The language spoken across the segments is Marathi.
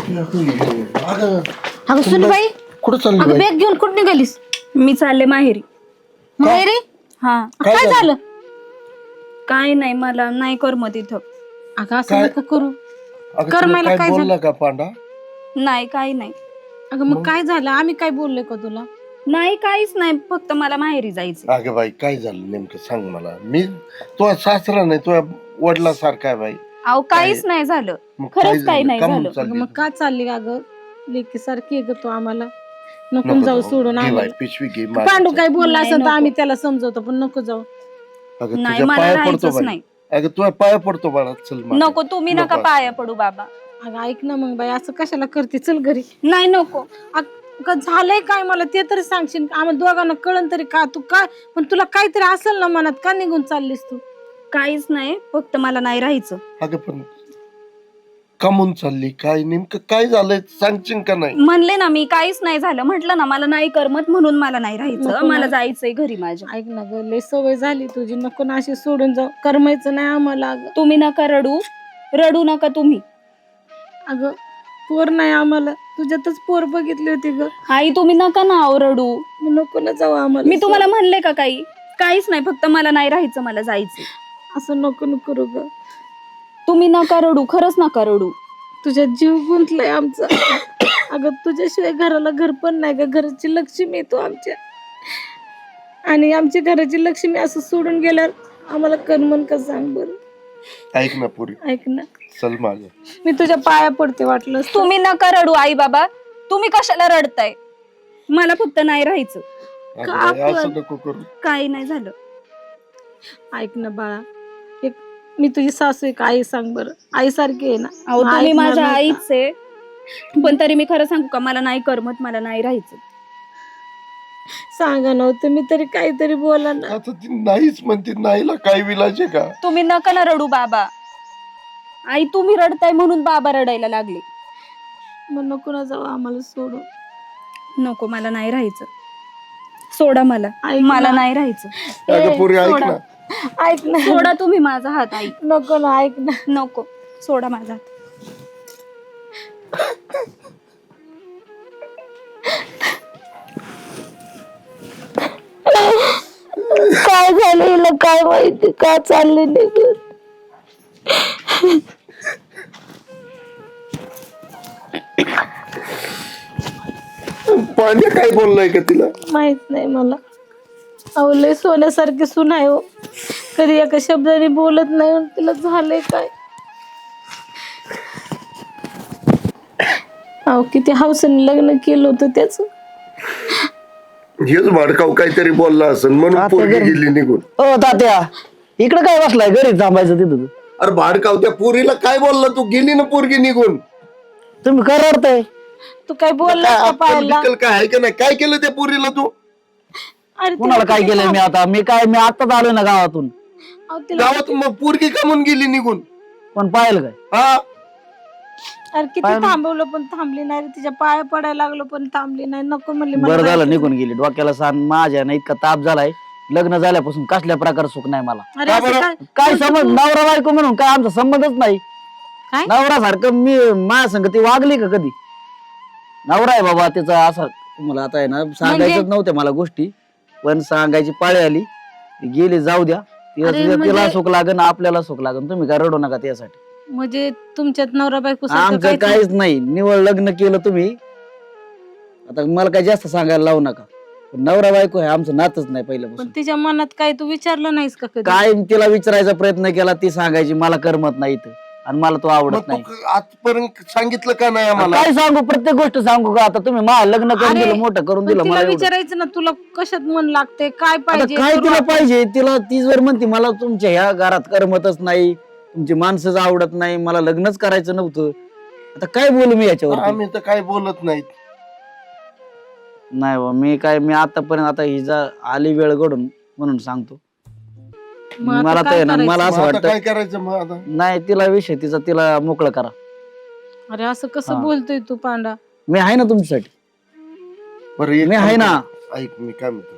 अगं सुनबाई, कुठं चालली अगं बाई? बॅग घेऊन कुठं निघालीस? मी चालले माहेरी. माहेरी? हा. काय काय झालं? काय नाही, मला नाही करमत इथं. अगं असं नको करू. अगं कर तुला मला काय काय झालं? बोलला का पांडा? नाही, काही नाही. अगं मग काय झालं? आम्ही काय बोललोय का तुला? नाही, काहीच नाही, फक्त मला माहेरी जायचं. अगं बाई काय झालं नेमकं सांग मला. मी तुझा सासरा नाही, तुझ्या वडिलासारखा आहे बाई. अहो, काहीच नाही झालं. मग काय खरंच काही झालं? नाही का म्हणून झालं. चालली अगं मग तू? का चालली अगं? लेकी सारखी आहे ग तू आम्हाला. नको नको जाऊ जाऊ. सोडून घे बाई, आम्हाला. पिशवी घे पांडू माझ्या. काय बोलला नाही, असं तर नको. आम्ही त्याला समजवतो, पण नको जाऊ. अगं नाही, तुझ्या मला पाया पडतो राहायचंच बाई. नाही. अगं तुझ्या पाया पडतो बाळा, चल माझ्या. नको, तुम्ही नका नको. पाया पडू बाबा. अगं ऐक ना मग बाई, असं कशाला करते? चल घरी. नाही, नको. अगं झालंय काय मला ते तरी सांगशील? आम्हाला दोघांना कळण तरी का? तू काय पण तुला काहीतरी असेल ना मनात, का निघून चाललीस तू? काहीच नाही, फक्त मला नाही राहायचं. अगं पण कमून चालली? काय नेमकं काय झालंय सांगशील का नाही? म्हणले ना मी, काहीच नाही झालं. म्हटलं ना मला नाही करमत, म्हणून मला नाही राहायचं. नको मला ना. जायचंय घरी माझ्या. ऐक ना ग, लय सवय झाली तुझी, नको ना अशी सोडून जाऊ. करमायचं नाही आम्हाला. अगं तुम्ही नका रडू. रडू नका तुम्ही. अगं पोर नाही आम्हाला, तुझ्यातच पोर बघितली होती ग. आई, तुम्ही नका ना अहो रडू. मग नको ना जाऊ आम्हाला. मी तुम्हाला म्हणले का काही? काहीच नाही, फक्त मला नाही राहायचं, मला जायचं. असं नको नको करू ग. तुम्ही नका रडू, खरंच नका रडू. तुझ्यात जीव गुंतलाय आमचा. अगं तुझ्याशिवाय घराला घर पण नाही ग. घराची लक्ष्मी तू आमच्या, आणि आमच्या घराची लक्ष्मी असं सोडून गेल्यावर आम्हाला करमन का सांग बरं? ऐक ना पुरी, ऐक ना, चल माझ्या. मी तुझ्या पाया पडते वाटलं. तुम्ही नका रडू आई बाबा. तुम्ही कशाला रडताय? मला फक्त नाही राहायचं. अगं बाई, असं नको करू. काही नाही झालं. ऐक ना बाळा, एक मी तुझी सासू आहे का? आई सांग बरं, आई सारखी आहे ना? अहो, मग तुम्ही ऐकणार माझ्या नाही का? आईच आहे, पण तरी मी खरं सांगू का, मला नाही करमत, मला नाही राहायचं. सांगा नव्हतं मी तरी, काहीतरी बोला ना. आता ती नाहीच म्हणते, नाहीला काय विलाज आहे का? तुम्ही नका ना रडू बाबा. आई, तुम्ही रडताय म्हणून बाबा रडायला लागले. मग नको ना जाऊ आम्हाला सोडून. नको, मला नाही राहायचं. सोडा मला. ऐक मला ना. नाही राहायचं. अगं पुरी ऐक सोडा. ना. ऐक ना, सोडा तुम्ही माझा हात. आई, नको ना, ऐक ना. नको. सोडा माझा हात. काय झालं हिला काय माहिती, का चालले निघून? पांड्या काय बोललाय का तिला? माहित नाही मला. अहो लय सोन्यासारखी सून आहे हो, कधी एका शब्दाने बोलत नाही. आणि तिला झालंय काय? अहो किती हौसेने लग्न केलं होतं त्याच. हेच भडकाव काहीतरी बोलला असेल म्हणून पोरगी गेली निघून. ओ तात्या, इकडे काय बसलाय? घरी थांबायचं तिथं. अरे भाडकाव, त्या पोरीला काय बोलला तू? गेली ना पोरगी निघून. तुम्ही काय रडताय? तू काय बोलला का अक्कल पाहायला? बिक्कल काय आहे का नाही? काय केलं त्या पोरीला तू? अरे कुणाला काय केलंय मी आता? मी आताच आलोय ना गावातून. अहो, तिला गावात मग पोरगी का म्हणून गेली निघून? पण पाहिलं काय? हा, अरे किती थांबवलं पण थांबली नाही रे. तिच्या पाया पडायला लागलो पण थांबली नाही. नको म्हणली मला बरं झालं राहायचं. निघून गेली. डोक्याला सांग, माझ्या ना इतका ताप झालाय. लग्न झाल्यापासून कसल्या प्रकार सुख नाही मला. अरे असं काय? काय समज नवरा बायको म्हणून काय आमचा संबंधच नाही. काय? नवरा सारखं मी माझ्या संग ती वागली का कधी? नवरा आहे बाबा त्याचा असा. तुम्हाला आता आहे ना सांगायचंच नव्हत्या मला गोष्टी, पण सांगायची पाळी आली. ती गेली, जाऊ द्या. तिला सुख लागन, आपल्याला सुख लागन. तुम्ही काय रडू नका त्यासाठी. म्हणजे तुमच्यात नवरा बायको आमचं काहीच नाही. निवळ लग्न केलं तुम्ही. आता मला काही जास्त सांगायला लावू नका. पण नवरा बायको आहे, आमचं नातच नाही पण पहिल्यापासून. तिच्या मनात काय तू विचारलं नाहीस का कधी? काय तिला विचारायचा प्रयत्न केला, ती सांगायची मला करमत नाही इथं आणि मला तो मग आवडत नाही. तू आजपर्यंत सांगितलं का नाही आम्हाला? काय सांगू? प्रत्येक गोष्ट सांगू का? आता तुम्ही मला लग्न करून अरे, दिलं, मोठं करून पण दिलं. तिला मला एवढं. विचारायचं ना, तुला कशात मन लागते, काय आता पाहिजे? काय तिला पाहिजे? तिला ती जर म्हणते मला तुमच्या ह्या घरात करमतच नाही, तुमची माणसंच आवडत नाही, मला लग्नच करायचं नव्हतं, आता काय बोलू मी याच्यावर? आम्ही तर काय बोलत नाहीत. नाही बा, मी आतापर्यंत, आता ही जा आली वेळ घडून म्हणून सांगतो. मग आता मला तर काय आहे ना, करायचं? मला असं मग आता वाटतं काय करायचं मग आता? नाही, तिला विषय तिचा तिला मोकळं करा. अरे असं कसं हा. बोलतोय तू पांडा? मी आहे ना तुमच्यासाठी. बरं एक मी आहे काम ना. कर. ऐक, मी काय म्हणतो,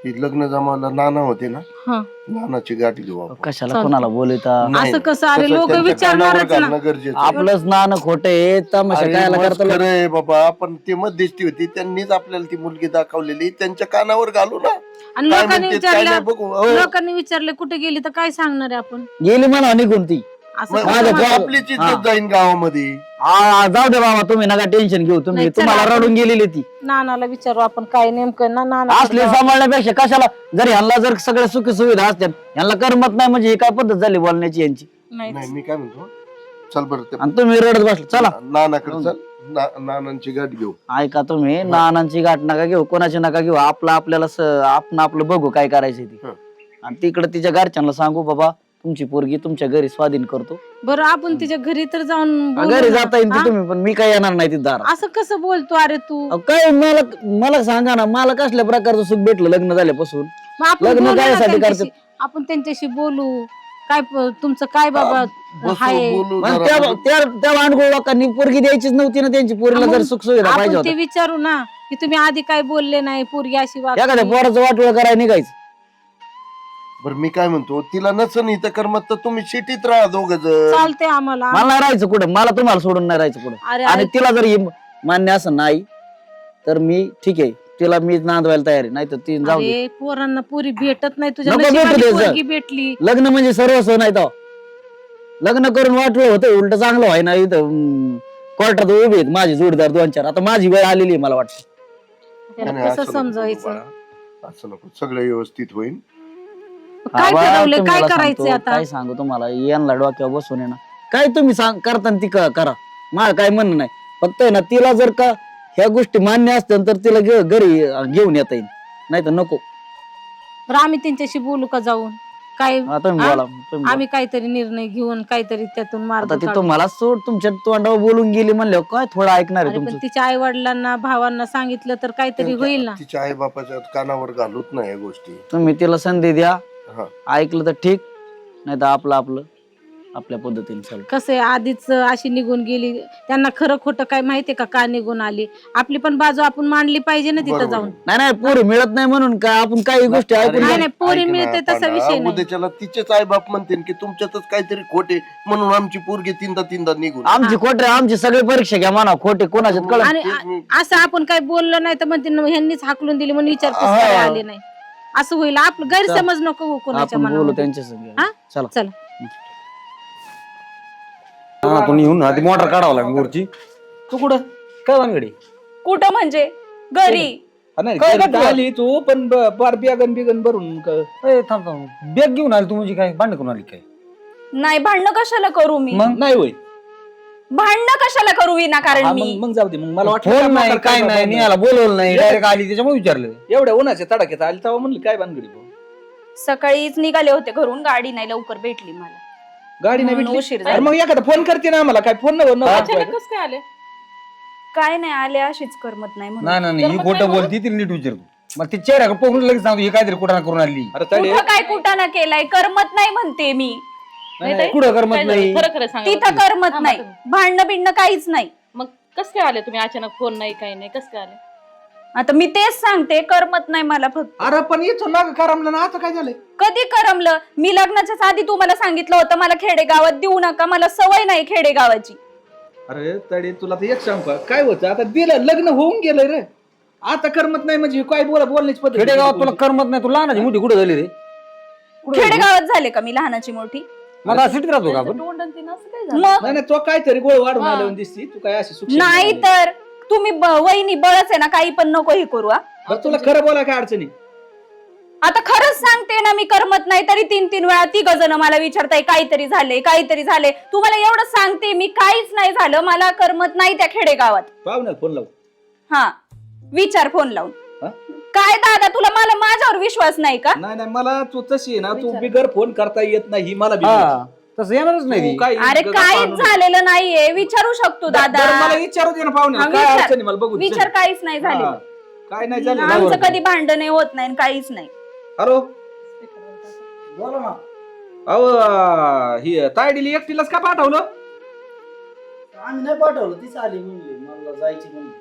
ही लग्न जमाला नाना होते ना, हा नानाची गाठ घेऊ आपण. कशाला चालतंय. कोणाला बोलता नाही, असं कसं? अरे तसं लोक त्यांच्या विचारणारच कानावर ना. घालणं गरजेचं आहे. आपलंच नाणं खोटं आहे तमाशा अरे कायला मस्त करता खरं आहे बाबा, पण ते मध्यस्थी होती, त्यांनीच आपल्याला ती मुलगी दाखवलेली, त्यांच्या कानावर घालू ना. आणि काय लोकांनी म्हणते, काय नाही विचारलं, बघू. हो. लोकांनी विचारले कुठे गेली तर काय सांगणार आहे आपण? गेली म्हणा निघून ती. असं मग कसं माझं म्हणतात? जॉब- आपलीच हा. इज्जत जाईन गावामध्ये. जाऊ दे बाबा, तुम्ही नका टेन्शन घेऊ. तुम्ही नाही, चला तुम्हाला आपण- रडून गेलेली ती नानाला विचारू आपण काय नेमकं ना. नाना असले सांभाळण्यापेक्षा कशाला, जर ह्यांना जर सगळ्या सुखी सुविधा असतात, ह्यांना करमत नाही म्हणजे ही काय पद्धत झाली बोलण्याची यांची. नाही नाही मी काय म्हणतो, चल बरं ते आणि तुम्ही रडत बसला. चला नानाकडे चल, नानांची गाठ घेऊ. ऐका तुम्ही, नानांची गाठ नका घेऊ, कोणाची नका घेऊ. आपल्याला आपण आपलं बघू काय करायचं ती. हं. आणि तिकडे तिच्या घरच्यांना सांगू बाबा तुमची पोरगी तुमच्या घरी स्वाधीन करतो. बरं आपण तिच्या घरी तर जाऊन बोलू घरी ना. जाता येईल हा? ते तुम्ही, पण मी काय येणार नाही तिथं दारात. असं कसं बोलतो अरे तू? अहो, काय मला सांगा ना, मला कसल्या प्रकारचं सुख भेटलं लग्न झाल्यापासून? मग आपण लग्न बोलू ना कायसाठी त्यांच्याशी. आपण त्यांच्याशी बोलू. काय तुमचं काय बाबा बसू, हाय? बोलू मग जरा. त्या वांडगुळ लोकांनी पोरगी द्यायचीच नव्हती ना, त्यांची पोरीला मग जर सुख सुविधा पाहिजे आपण ते होत्या. विचारू ना की तुम्ही आधी काय बोलले नाही, पोरगी अशी एखाद्या वागते. पोराचं वाटोळ करायला निघायचं. बरं मी काय म्हणतो, तिला नसन इथं करमत तर तुम्ही सिटीत राहा दोघ जण. चालते आम्हाला. मला नाही राहायचं कुठं, मला तुम्हाला सोडून नाही राहायचं कुठं. अरे आणि ऐक, तिला जर हे मान्य असं नाही तर मी ठीक आहे, तिला मी नांदवायला तयार आहे. नाही तर ती जाऊ दे. अरे पोरांना पुरी भेटत नाही, तुझ्या नको भेटू नशिबाने दे, पोरगी भेटली. लग्न म्हणजे सर्वस्व नाही तर लग्न करून वाटलं होतं उलट चांगलं व्हाय ना. इथं कोर्टात उभे आहेत माझे जोडीदार 2-4. आता माझी वेळ आलेली आहे मला वाटतं. त्याला नाही, कसं असं नको समजायचं? बाळा, असं नको, सगळं व्यवस्थित होईल. काय आबा, ठरवलंय, काय तुम्हाला करायचंय सांगतो, आता? काय सांगू तुम्हाला, यांना डोक्यावर बसून आहे ना, काय तुम्ही करता ती करा. मला काय म्हणणं नाही, फक्त आहे ना तिला जर का ह्या गोष्टी मान्य असत्या तर तिला घरी घेऊन येता येईल, नाही तर नको. बरं आम्ही त्यांच्याशी बोलू का जाऊन? काय हा, तुम्ही हा? बोला, तुम्ही बोला. आम्ही काहीतरी निर्णय घेऊन काहीतरी त्यातून मार्ग आता ती काढू. तुम्हाला सोड, तुमच्या तोंडावर बोलून गेली म्हणल्यावर काय थोडं ऐकणार आहे अरे पण तुमचं. तिच्या आई वडिलांना भावांना सांगितलं तर काहीतरी होईल ना. तिच्या आई बापाच्या कानावर घालूत ना या गोष्टी. तुम्ही तिला संधी द्या, हा. ऐकलं तर ठीक, नाही तर आपलं आपल्या पद्धतीने चालू. कसं आहे, आधीच अशी निघून गेली, त्यांना खरं खोटं काय माहितीये का निघून आली? आपली पण बाजू आपण मांडली पाहिजे ना तिथं बरोबर. जाऊन. नाही पोरी मिळत नाही म्हणून काय आपण काही गोष्टी ऐकून नाही, नाही. नाही, पोरी ऐक ना, मिळते तसा पांडा, विषय नाही. उद्याच्याला तिचेच आई बाप म्हणतील की तुमच्यातच काहीतरी खोटे, म्हणून आमची पोरगी तीनदा निघून. आमची खोटे, आमची सगळी परीक्षा घ्या म्हणा, खोटे कोणाच्यात कळत. आणि असं आपण काय बोललो नाही तर म्हणते ना, ह्यांनीच हाकलून दिली म्हणून विचारपूस हा. करायला आले नाही. असं होईल, आपलं गैरसमज नको हो कोणाच्या आपण बोलू मनामध्ये. त्यांच्या संग. हा? चला चला. आपण येऊन आधी मोटर काढावं लागेल वरची. तू कुठं काय वानगडी? कुठं म्हणजे घरी? हा, नाही काय घरी करतोय? आली तू पण बार बिगन भरून ए, थांब बॅग घेऊन आली तू, म्हणजे काय भांडण करून आली काय? नाही, भांडणं कशाला करू मी? मग नाही होय. भांडणं कशाला करू विनाकारण हा, मी? मग जाऊ दे. मग मला वाटलं फोन काय नाही म्हातारं काय नाही, भांडण. निघाला बोलवलं नाही, डायरेक्ट आली त्याच्यामुळे विचारलं. एवढ्या उन्हाच्या तडाख्यात आली तेव्हा म्हणलं काय भानगडी भाऊ? सकाळीच निघाले होते घरून, गाडी नाही लवकर भेटली मला. गाडी नाही म्हणून भेटली? उशीर झाला. अरे मग एखादा फोन करते ना आम्हाला, काय फोन काय नाही आले, अशीच करमत नाही म्हणून. नाही नाही, ही खोटं बोलती ती नीट विचारतो. मग ती चेहऱ्या बघून लगेच सांगतो ही काहीतरी कुठं करून आली. अरे तडे कुठं काय कुटाणा केलाय? करमत नाही म्हणते मी. कुठं करमत नाही. खरं खरं सांगा तिथं करमत नाही, भांडणं बिंडणं काहीच नाही. मग कस काय आले तुम्ही अचानक? फोन नाही काही नाही, कस काय आले? आता मी तेच सांगते, करमत नाही मला फक्त. अरे पण इथून माग करमलं ना, आता काय झालंय? कधी करमलं? मी लग्नाच्याच आधी तुम्हाला सांगितलं होतं मला खेडेगावात देऊ नका, मला सवय नाही खेडेगावाची. अरे तडे तुला तर एक सांग काय होतं, आता दिलं लग्न होऊन गेलंय रे, आता करमत नाही म्हणजे काय बोलण्याची पद्धत? खेडेगावात तुला करमत नाही, तू लहानाची मोठी कुठं झाली रे? खेडेगावात झाले का मी लहानाची मोठी? मग सिटीत राहतो का आपण? तोंड आणि तीन असं काय झालं? मग नाही नाही, तो काहीतरी गोळ वाढून आल्यावर दिसती, तू काय अशी सुक्षम नाही नाही. तर तुम्ही वहिनी बळच आहे ना, काही पण नको हे करू. हा? बरं, तुला खरं बोला काय अडचणी? आता खरंच सांगते ना, मी करमत नाही तरी 3-3 वेळा 3 जण मला विचारताय काहीतरी झाले. तुम्हाला एवढं सांगते मी, काहीच नाही झालं, मला करमत नाही त्या खेडेगावात. पाहुण्याला फोन लावू. हा, विचार फोन लावून. हा? काय दादा, तुला माझ्यावर विश्वास नाही का? नाही मला तू तशी आहे ना, तू बिगर फोन करता येत नाही ही मला बी हा माहिती. तसं येणारच नाही तू ती. काय अरे गप्पा काहीच आणू नको. झालेलं नाहीये, विचारू शकतो दादा. बरं, मला विचारू दे ना हा, पाहुण्याला, काय विचार. अडचणी मला बघू दे. विचार, काहीच नाही हा, झालेलं. काय नाही झालं. आमचं कधी भांडण होत नाही, काहीच नाही. हॅलो, बोला ना. अहो ही तायडीली एकटीलाच का पाठवलं? आम्ही नाही पाठवलं, तीच आली म्हणली मला जायची म्हणली.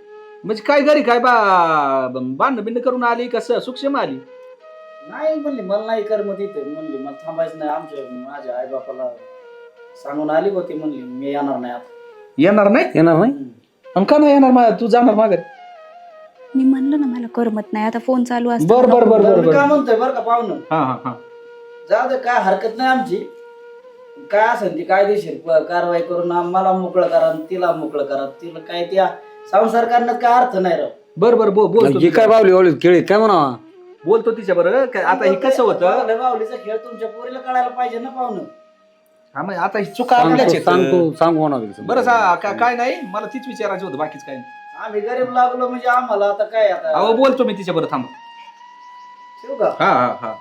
म्हणजे काय घरी काय बांधणं बिंड करून आली कसं सूक्ष्म आली? नाही म्हणली मला नाही करमत इथे, म्हणली मला थांबायचं नाही. माझ्या आई बापाला सांगून आली होती, म्हणली मी येणार नाही आता. येणार नाही? येणार नाही? आणि का नाही येणार? तू जाणार माघारी? मी म्हणलं ना मला करमत नाही, आता फोन चालू असतो. बर बर बर बर मी काय म्हणतोय बरं का पाहुणं, हा हा हा. जाऊ दे काय हरकत नाही आमची. काय असेल ती कायदेशीर कारवाई करून मला मोकळं करा आणि तिला मोकळं करा. तिला काय त्या संसार करण्यात काय अर्थ नाही राव. बर बर बोलतो हे काय बावली बावली खेळ काय म्हणावा. बोलतो तिच्या बरं. आता हे कसं होतं, बावलीचा खेळ तुमच्या पोरीला कळायला पाहिजे ना पाहुणं. हा मग आता ही चुका आपल्याच आहेत. सांगू होणार बरं काय नाही, मला तीच विचारायचं होतं, बाकीच काय नाही. आम्ही गरीब लागलो म्हणजे आम्हाला आता काय आता. अहो बोलतो मी तिच्या बरं, थांबा. ठेवू का? हा हा हा.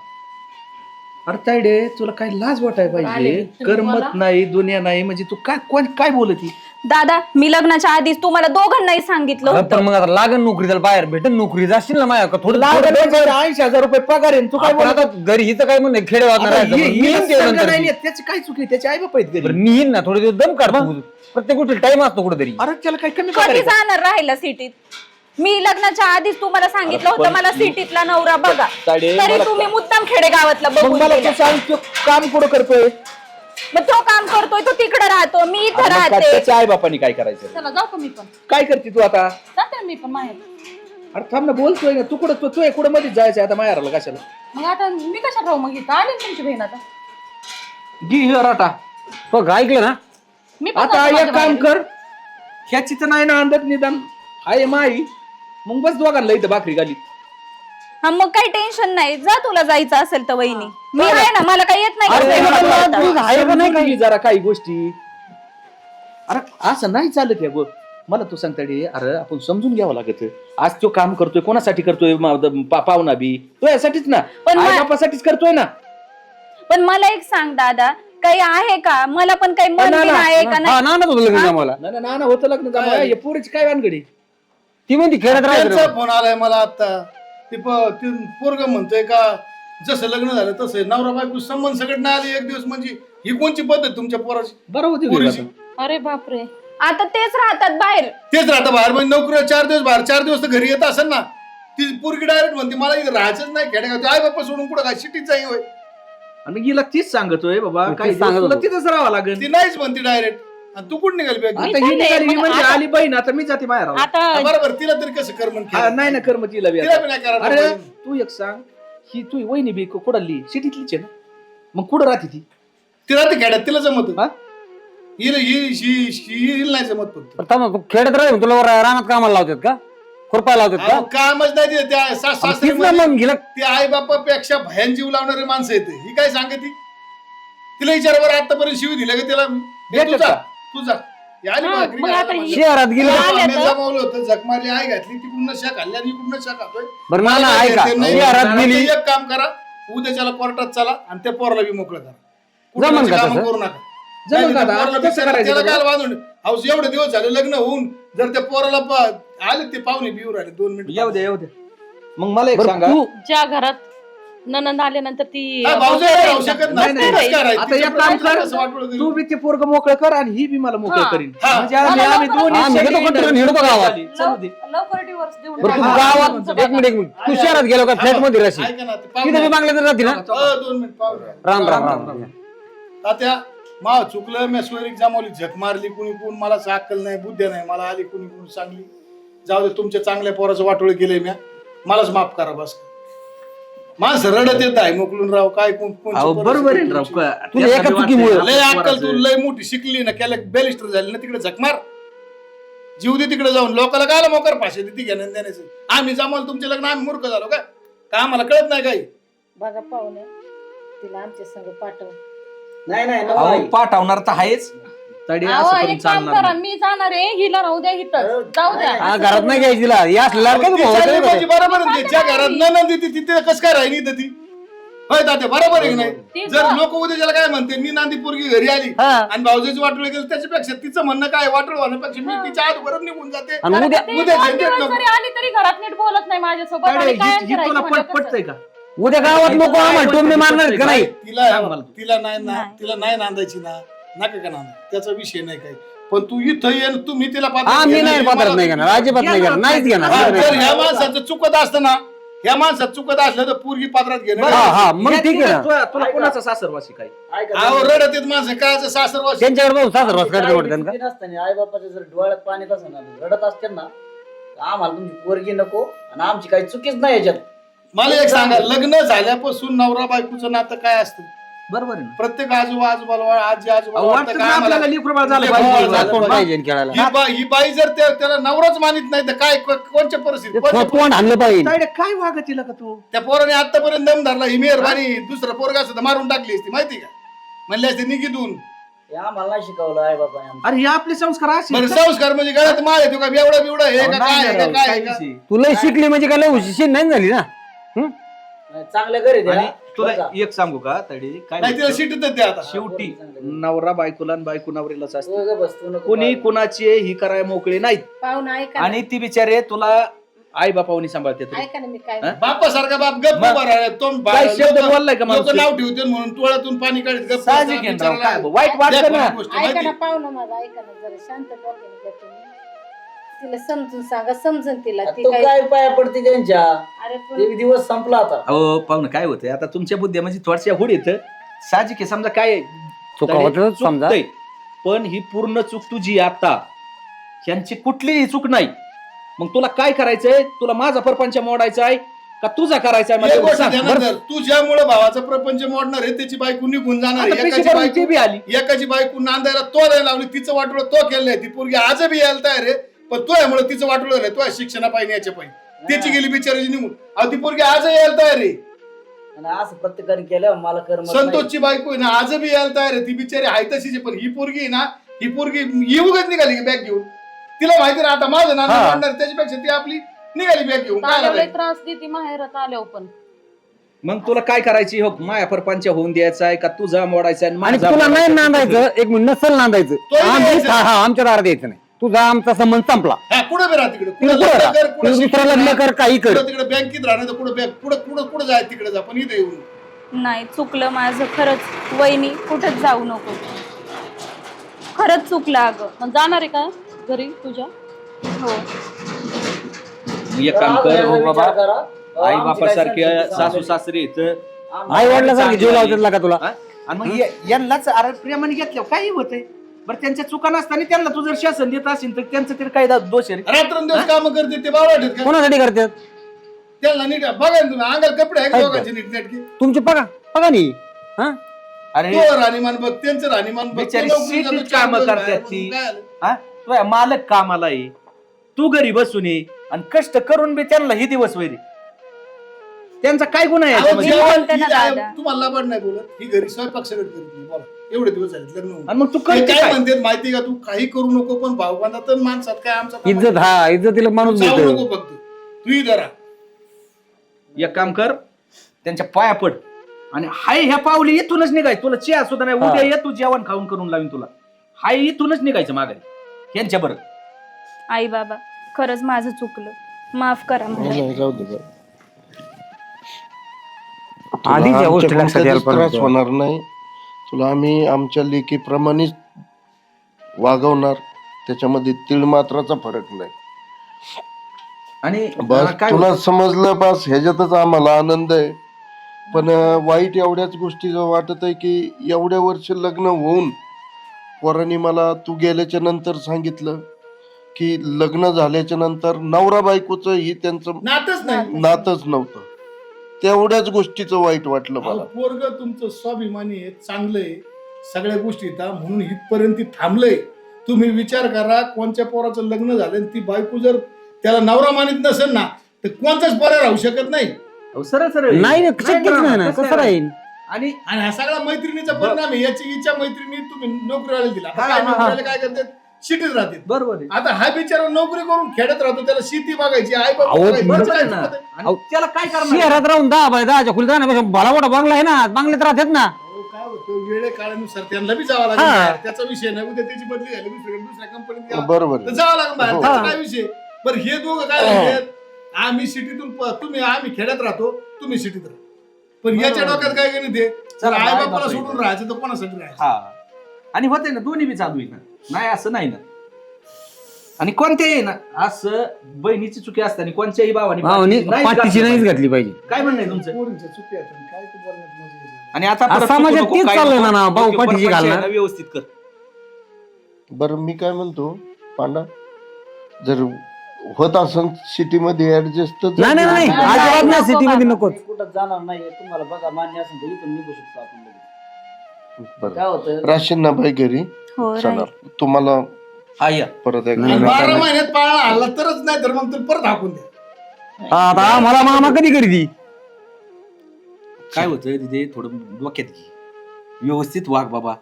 अरे तायडे, तुला काय लाज वाटाय पाहिजे. करमत नाही, दुनिया नाही म्हणजे तू काय बोलती? दादा, मी लग्नाच्या आधीच तुम्हाला दोघांनाही सांगितलं पण होतं. मग आता लागन नोकरी, त्याला बाहेर भेटेल नोकरी, जाशील ना माझ्या थोडं 80,000 रुपये पगार आहे. तू काय आपण बोलत? आता घरी हिचं काय म्हणणं खेडे वाजणार त्याची काय चुकी? त्याचे आई बाप आहेत घरी. मी येईन ना थोडे दिवस दम काढतो. प्रत्येक गोष्टी टाइम असतो कुठेतरी. अरे त्याला काय कमी पगार कधी आहे का? जाणार राहिला सिटीत? मी लग्नाच्या आधीच तुम्हाला सांगितलं होतं मला सिटीतला नवरा बघा, ताडे, तरी मला- तुम्ही मुद्दाम खेडेगावातला मग बघून मला गेला. तू सांग, तो काम कुठं करतोय? मग तो काम करतोय, तो तिकडे राहतो, मी इथं मग काय राहते. त्याच्या आई बापानी काय करायचं? चला जाऊ का मी पण? काय करते तू आता? जाते ना मी पण माहेर. अरे थांब ना, बोलतोय ना. तू कुठं मध्येच जायचं आता माहेराला कशाला? मग आता मी कशाला राहू? मग इथं आली ना तुमची बहीण आता. घे हे राटा. बघ ऐकलं ना, मी पण आता जाते एक माझ्या काम माहेरी. कर, ह्याची तर नाही ना अंदाज निदान आहे माई, मग बस दोघांना इथं भाकरी घाली. हा मग काही टेन्शन नाही, जा तुला जायचं असेल तर वहिनी, मी आहे ना, मला काही येत नाही अरे, कसं मला करता. तू आहे का नाही काही जरा काही गोष्टी. अरे असं नाही चालत या. मला तू सांगता अरे आपण समजून घ्यावं लागत. आज तो काम करतोय, कोणासाठी करतोय? पाहुणा बी तो यासाठीच ना, पण आई बापासाठीच करतोय ना. पण मला एक सांग दादा, काही आहे का? मला पण काही मन ना, बिन ना, आहे का नाही? हा ना तुझं लग्न जमायला. ना होतं लग्न जमायला. हे पोरीची काय वानगडी? ती म्हणती खेळत राहायचं. त्यांचा फोन आलाय मला आता. ते पोरग म्हणतोय का जसं लग्न झालं तसं नवरा बायको संबंध सगळं नाही आले एक दिवस, म्हणजे ही कोणची पद्धत तुमच्या पोराची? बरं होती पोरीची. अरे बापरे. आता तेच राहतात बाहेर. तेच राहतं बाहेर, म्हणजे नोकरी 4 दिवस बाहेर, 4 दिवस तर घरी येत असेल ना. ती पोरगी डायरेक्ट म्हणते मला इथं राहायचंच नाही खेडेगाव. आई बाप्पा सोडून कुठं काय सिटीत जाई होय? आणि हिला तीच सांगतोय बाबा, मग काही तीच सांगत तुला होतो. तिथंच राहावं लागेल. ती नाहीच म्हणते डायरेक्ट. आणि तू कुठं निघाली बॅग? आता ही चालले, निघाली, ही मग म्हणजे आता- आली बहीण, आता मी जाते बाहेर. आता बरोबर, तिला तरी कसं कर्म नाही ना कर्म तिला बी तिला आता. बी नाही करायला अरे पाहिजे. तू एक सांग, ही तू वहिनी बी कुडाली सिटीतलीच आहे ना, मग कुठं राहते ती? ती राहते खेड्यात, तिला जमत. हा? हिला नाही जमत फक्त. खेळत राहील तुला रानात कामाला लावतात का? खुरपा लावतात का? अहो, कामच नाही तिला. त्या सासरी तीच ना मग गेला. ते आई बापापेक्षा भयान जीव लावणारे माणसं येते. ही काय सांगते? तिला विचारावर आतापर्यंत शिव दिलं का तिला? देतात का? तुझा मग आता ही- शहरात गेलं. जमावलं होतं, झक मारली, आई घातली, तिकडून शा खाल्ल्या, इकडून शा खातोय. बरं ना ना ऐका, नाही, शहरात गेली. एक काम करा, उद्याच्याला कोर्टात चला आणि त्या पोराला बी मोकळं करा. जमन कुठल्याची का कामं तसं? करू नका. जमन नाही, का त्या आता? पोराला कसं बिचारा- करायचं त्याला बरं? काय बांधून अहो, एवढे दिवस झाले लग्न होऊन, जर त्या पोराला आले ते पाहुणे बिऊ राहिले 2 मिनिट. येऊ दे. मग मला एक बरं, सांगा. तू ज्या घरात ननंद आल्यानंतर ती भाऊजाई राहू शकत नाही, नाही. नाही. कसं करायचं? आता एक तिच्या काम पोराला कर, कसं वाटोळं करीन? तू बी ते पोरग मोकळं कर आणि ही बी मला मोकळं हा. करीन. हा. म्हणजे आम्ही दोन्ही हा, मी सगळी घेतो कंट्रोल, हिंडतो गावात. चलू दे. लवकर डिवोर्स देऊन बरं तू टाका. गावात एक मिनिट तू शहरात गेलो का फ्लॅट मध्ये राहशील? ऐका ना, ते तिथे पाहुणे- मी बांगल्यात राहते ना. 2 मिनिट पाहुणे. राम राम राम राम. तात्या माव चुकलं, मी सोयरीक जमावली, झक मारली, कुणी कोण मला अक्कल नाही, बुद्ध्या नाही, मला आली कुणी कोण सांगली. जाऊ दे, तुमच्या चांगल्या पोराचं वाटोळ केलंय म्या, मलाच माफ करा बस. माणसं रडत येत आहे मोकलून राव, काय कोणची अहो, बरोबर आहे ना राव. परिस्थिती. तुला एका चुकीमुळे. लय अक्कल तू लय मोठी शिकली ना, केलं बॅरिस्टर झाली ना, तिकडे झक मार, जीव दे तिकडे जाऊन. लोकांना काय मोकर फाशी देते घेण्यात देण्याचं. आम्ही जमावलं तुमचे लग्न, आम्ही मूर्ख झालो का आम्हाला कळत नाही काही? बघा पाहुणे, तिला आमच्या संग पाठव. नाही नाही नको अहो, आई. पाठवणार तर आहेच. तडी अहो, असं करून एक काम चालणार करा, नाही. मी जाणार आहे, हिला राहू द्या इथं, जाऊ द्या. हा, घरात नाही घ्यायची तिला. या असला का तू भाऊ तिच्या आहे का? म्हणजे बरोबर आहे ते. ज्या घरात ननंद येते तिथे कसं काय राहिली तर ती होय तात्या, बरोबर आहे की नाही? ती जर बा- लोक उद्या त्याला काय म्हणते, मी नांदी पोरगी घरी आली हा. आणि भाऊजाची वाटोळ गेलं, त्याच्यापेक्षा तिचं म्हणणं काय, वाटोळ होण्यापेक्षा मी तिच्या आत बरोबर निघून जाते. आणि उद्या ती उद्या 2 झंझट दिवस नको. जरी आली तरी घरात नीट बोलत नाही माझ्यासोबत. तडी, आणि काय ही तुला करायचं म्हणजे पटतंय कसं? का? उद्या गावात नको आम्हाला टोमणे मारणार का नाही? तिला सांग मला. तिला नाही नांदायची ना, नका का नांदा, त्याचा विषय नाही काही. पण तू इथं ये आणि तुम्ही तिला पात्र हा, मी घेणार, नाही मला- पात्रच नाही घेणार, अजिबात नाही घेणार, नाहीच घेणार. हा, जर ह्या माणसाचं चुकत असतं ना, या माणसात चुकत असलं तर पूर्वी पात्रात घेणं हा हा मग ठीक आहे ना तुला कोणाचा सासरवासी काय अहो रडत येत माणसं कायचं सासरवास त्यांच्यावर भाऊ सासरवास करते वाटतं त्यांना. नसताना आई बापाच्या जर डोळ्यात पाणी तसं ना रडत असते ना तर आम्हाला तुमची पोरगी नको आणि आमची काही चुकीच नाही याच्यात. मला एक सांगा, लग्न झाल्यापासून नवरा बायकोचं नातं काय असतं? बरोबर आहे ना प्रत्येक आजोबा आजी आजोबा अहो, वाटतं वाटतं काय ना आम्हाला? आपल्याला लेकरू बाळ झालं लेकरू पाहिजे. बाळ झालं कोण पाहिजे. पाहिजे खेळायला ही बाई जर त्याला नवराच मानित नाही तर काय कोणत्या परिस्थिती तोंड आणलं पाहिजे तायडे, काय वागत तिला का तू त्या पोराने आतापर्यंत दम धरला, ही मेहरबानी दुसरं पोरगा सुद्धा मारून टाकली असती माहिती का? म्हणले असते निघितून. हे आम्हाला नाही शिकवलं आई बापाने. अरे हे आपले संस्कार असे बरं संस्कार म्हणजे गळ्यात माळ येतो का एवढा बिवडा हे का काय आहे का काय आहे का? तुला शिकली म्हणजे काय लय हुशार नाही झाली ना हं? चांगलं घरी द्या. आणि तुला बरं का? एक सांगू का तडे काय नाही तिला होतं? शिटतच द्या आता. शेवटी नवरा बायकोला आणि बायको नवरीलाच तू असते. गं बस, तू नको कोणी पाहू. कुणाची ही करायला मोकळे नाहीत पाहुणा ऐका आणि ती बिचारे तुला आई बापावनी सांभाळते तरी. ऐका ना मी काय हा? बापासारखा बाप गप्प मग? उभा राहिला. तोंड काय शब्द बोललाय का माणूस? लोकं नाव ठेवते म्हणून टोळ्यातून पाणी काढत गप्प साहजिक आहे ना राव, काय वाईट वाटतं ना. ऐका ना पाहुणा माझा ऐका ना जरा शांत डोक्याने घ्या तुम्ही. तिला समजून सांगा समजून तिला ती तू काय काय पाया पडते त्यांच्या अरे पण ते दिवस संपला आता. अहो पाहुणं काय होतंय आता तुमच्या बुद्धी म्हणजे थोडशा हुड येतं साहजिक आहे समजा काय चुका तडे होतं समजा चुकतंय. पण ही पूर्ण चूक तुझी आहे आता ह्यांची कुठलीही चूक नाही. मग तुला काय करायचंय? तुला माझा परपंच मोडायचा आहे का तुझा करायचा आहे? मला एक एवढं गोष्ट सांग. ध्यानात बरं? धर, तू ज्यामुळे भावाचा प्रपंच मोडणार आहे त्याची बायको निघून जाणार आता आहे. पैसे भरून ती बी आली. एकाची बायको नांदायला तो नाही लावली, तिचं वाटोळ तो केलंय. ती पोरगी आज बी यायला तयार आहे पण तो यामुळे तिचं वाटोळ आहे. तो शिक्षणा पाहिजे याच्या पाहिजे त्याची गेली बिचाराची निघून. अहो ती पोरगी आज यायला तयार आहे. आणि असं प्रत्येकाने केलं मला कर्म संतोषची बायको आहे ना आज बी यायला तयार आहे. ती बिचारी आहे तशीच आहे. पण ही पोरगी आहे ना, ही पोरगी येऊगच निघाली की बॅग घेऊन. तिला माहिती ना आता माझं नाना हा. मांडणार त्याच्यापेक्षा ती आपली निघाली बॅग घेऊन. काय आल्यावर लय लागायचं? त्रास देते माहेरात आल्यावर पण. मग तुला काय करायची हो माया परपंच होऊन द्यायचा आहे का तुझा मोडायचा आहे आणि माझा तुला नाही मोडायचा आहे? नांदायचं एक मिनिट नसल नांदायचं तोही आम्ही द्यायचं. हा हा आमच्या दारात द्यायचं नाही तुझा आमचा संबंध संपला हा कुठं बी राहा तिकडे. तिकडे कुठं कुठं लग्न राहा. कर, कुठं तिकडे दुसरं लग्न कर, काही कर. कुठं तिकडे बँकेत राहणार तर कुठं बँक कुठं जाय तिकडे जा पण इथे येऊन. नाही चुकलं माझं खरंच वहिनी कुठंच जाऊ नको खरंच चुकलं अगं मग जाणार आहे का घरी तुझ्या? हो एक काम कर हो बाबा आई बापासारखे सासू सासरे इथं आई वडिलासारखी जीव लावतात का तुला हा? आणि मग यांनाच अरे प्रेमाने घेतल्यावर काही होतंय बरं त्यांच्या चुका नसताना त्यांना तू जर शासन देत असेल तर त्यांचं तरी काय दोष आहे रे? रात्रंदिवस काम करते ते बावळट का कोणासाठी करतात त्याला नीट बघा ना तुम्ही अंगाला कपडे आहे का आहेत दोघांचे नीट नेटके. तुमची बघा बघा नी हा अरे तो राहणीमान बघ त्यांचं राहणीमान बघ. बिचारी तो नोकरी शेतीत जातो, कामं चार दिवस करतात बाहेर ती. काय आलं? हा तुझ्या मालक कामाला ये तू घरी बसून ये आणि कष्ट करून बी त्यांना ही दिवस वैरी त्यांचा काय गुन्हा आहे अहो, याच्यामध्ये? जेवण बोलते ना ही आहे, दादा. तुम्हाला लाभाड नाही बोलत. ही घरी स्वयंपाक सगळं करत नाही. बोला एवढे दिवस झाले लग्न होऊन. आणि मग तू ते करते काय काय म्हणतात माहिती का? तू काही करू नको पण भावबंधात आणि माणसात काय आमचा इज्जत हा इज्जतीला माणूस जाऊ देतो नको फक्त तू इथं राहा. एक काम कर त्यांच्या पाया पड आणि हाय ह्या पावली इथूनच निघायचं तुला चिया सुद्धा नाही उद्या ये तू जेवण खाऊन करून लावीन तुला हाय इथूनच निघायचं माघारी यांच्या बरं आई बाबा खरंच माझं चुकलं माफ करा मला आधीच्या तुला गोष्टी आमच्याकडून लक्षात यायला कधीच त्रास पाहिजे. होणार नाही. तुला आम्ही आमच्या लेकीप्रमाणेच वागवणार. त्याच्यामध्ये तीळ मात्राचा फरक नाही. आणि बस काय तुला होतं? समजलं बस ह्याच्यातच आम्हाला आनंद आहे. पण वाईट एवढ्याच गोष्टीचं वाटत आहे की एवढ्या वर्ष लग्न होऊन पोरांनी मला तू गेल्याच्या नंतर सांगितलं की लग्न झाल्याच्या नंतर नवरा बायकोचं ही त्यांचं नातच नाही. नातच नव्हतं. तेवढ्याच गोष्टीचं वाईट वाटलं मला. पोरग तुमचं स्वाभिमानी आहे, चांगलं आहे, सगळ्या गोष्टी येतात म्हणून इथपर्यंत ती थांबलंय. तुम्ही विचार करा कोणत्या पोराचं लग्न झालं आणि ती बायको जर त्याला नवरा मानित नसेल ना तर कोणताच पोरा राहू शकत नाही. अहो, सरळ सरळ नाही ना शक्यच नाही ना कसं राहील आणि आणि हा सगळा मैत्रिणीचा परिणाम आहे. याची इच्छा मैत्रिणी तुम्ही नोकरीवाला दिला. आता हा, काय हा, नोकरीवाले काय करतात शिटीत राहतात. बरोबर आहे आता हा बिचारा नोकरी करून खेड्यात राहतो त्याला शेती बघायची आई बाबा अहो, बघायची. बरोबर त्याचं आहे काय ना चुकत आहे? आणि त्याला काय करणार शहरात राहून 10 बाय 10च्या खोलीत राहण्यापेक्षा भला मोठा बंगला आहे ना बंगल्यात राहतात ना अहो, काय होतं वेळे काळानुसार त्यांना बी जावं हा. लागेल. त्याचा विषय नाही. उद्या त्याची बदली झाली दुसऱ्या कंपनीत गेला. बरोबर तर आहे. जावं लागेल बाहेर. हो. त्याचा काय विषय? बरं हे दोघं काय म्हणतात आम्ही सिटीतून तुम्ही आम्ही खेड्यात राहतो तुम्ही सिटीत राहा. पण याच्या डोक्यात काय गणित आहे चला, आई बाय बापाला बाप सोडून राहायचं तर कोणासाठी राहायचं? हा आणि होते ना दोन्ही बी चालू आहे ना नाही असं नाही ना आणि कोणत्याही ना असं बहिणीची चुकी असताना कोणत्याही भावाने भावाने नाहीच पाठीची घातलं नाहीच पाहिजे. घातली पाहिजे. काय म्हणणं आहे तुमचं? पोरींच्या चुकी आहेत आणि काय तू बोलण्यात मजा येईल. आणि आता आज परत समाजात नको, तेच काय चाललंय नको. ना, भाऊ ओके, पाठीशी परपंच आहे घालणार. ना, व्यवस्थित कर. बरं मी काय म्हणतो पांडा, जर होत असेल सिटीमध्ये ऍडजस्ट तर नाही नाही नाही अजिबात नाही सिटी मध्ये नकोच. मी कुठं जाणार नाही तुम्हाला बघा मान्य असेल तर इथून निघू शकतो आपण लगेच. बरं काय होतं राशीन ना भाई घरी हो चला राईट. तुम्हाला हा या. परत नाही, एकदा आणि नाही. 12 महिन्यात पाळणा हल्ला तरच नाही तर मग परत हाकून द्या. आता मला मामा कधी करीती काय होतं तिथे थोडं डोक्यात घे, व्यवस्थित वाग बाबा.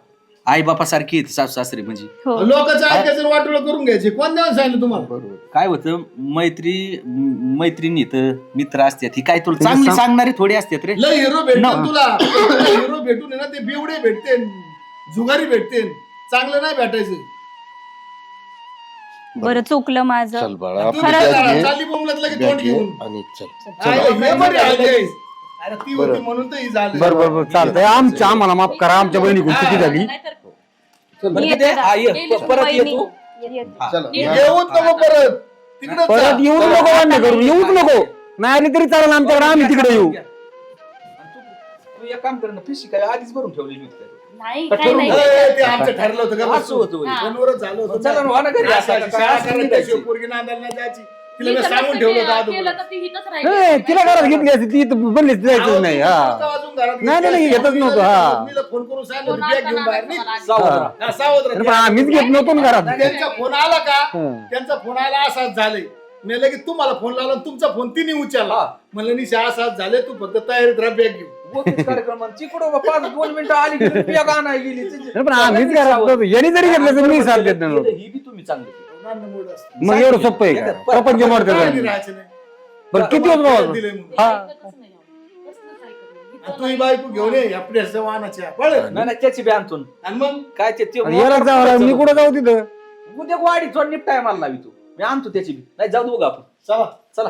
आई बापा सारखी सासू सासरे म्हणजे हो लोकांचं ऐकायचं वाटोळं करून घ्यायचे. कोण देऊन सांगितलं तुम्हाला? बरोबर काय होतं मैत्रिणी इथं मित्र असतात ही काय तुला चांगली सांगणारे थोडे असतात रे. लय हिरो भेटते तुला. हिरो भेटून आहे ना ते बिवडे भेटते, जुगारी भेटते, चांगलं नाही भेटायचं. बरं चुकलं माझं. चल बाळा तू आपली काय बॅग घे, चालली बोंबलत लगेच बॅग तोंड घे घेऊन. आणि चल अरे, हे बरी आहे. अरे ती होती म्हणून तर ही झाली. बरं बरं बरं चालतंय. आम्हाला माफ करा, आमच्या बहिणीकडून चुकी झाली. बरं येते किती? जा. हा, ये. गेली परत वहिनी. येतो. येते. हा. चला येऊच नको परत. तिकडे परत येऊच नको भांडण करून, येऊच नको. नाही आली तरी चालेल आमच्याकडे, आम्ही तिकडे येऊ. आणि तू एक काम कर ना, पिशी काय आधीच भरून ठेवलेली होती काय? नाही का काय ठरवून नाही ते आमचं ठरलं होतं का? असं होतं होय. फोनवरच झालं होतं. चला ना, वा ना घरी. असं आता शाळा काय करायची, जायची? पोरगी नांदायला नाही जायची. तिला मी मी तर सांगून तसं ठेवलं होतं केलं अगोदर. तर ती हिथंच हे, राहिली. तिला घरात घेतली असती ती बनलीच जायचं नाही. हा वाजून घरात नाही, नाही, घेतली. घेतच नव्हतं, हा. मीला फोन करून सांगितलं फोन होतं, बॅग आलता घेऊन ना बाहेर निघ. मला. सावध हा. राहा. हा, सावध राहा. पण आम्हीच घेत नव्हतो ना घरात. त्यांचा फोन आला का? हं. त्यांचा फोन आला असाच झाले. मी लगेच तुम्हाला फोन लावला आणि तुमचा फोन तिने उचलला. हा. म्हणलं निशा असाच झाले, तू फक्त तयारीत राहा, बॅग घेऊ. बोटीत कार्यक्रमात चिकडो बा, 5-2 मिनिटं आली की बॅग आणायला गेली. नाही, पण आम्हीच घरात नव्हतो. यांनी जरी घेतलं तर मी साथ देत नव्हतो. ही बी तुम्ही चांगली केली. नांद मोड असतं. मग एवढं सोपं आहे का? प्रपंच काय मोडते राहायचं नाही. पण किती होत भाऊ? दिलंय म्हणून. हा. ऐकतच नाही अहो. कसलंच ऐकत नाही. आणि तू ही बायको घेऊन ये या प्रेसच्या वाहनाच्या पळ. नाही नाही, त्याची बी आणतो. आणि मग काय ते याला जावं मी कुठं जाऊ तिथं? उद्या वाडी थोड निपटाय मला लावी तू. मी आणतो त्याची बी. नाही जाऊ दे बघा आपण. चला चला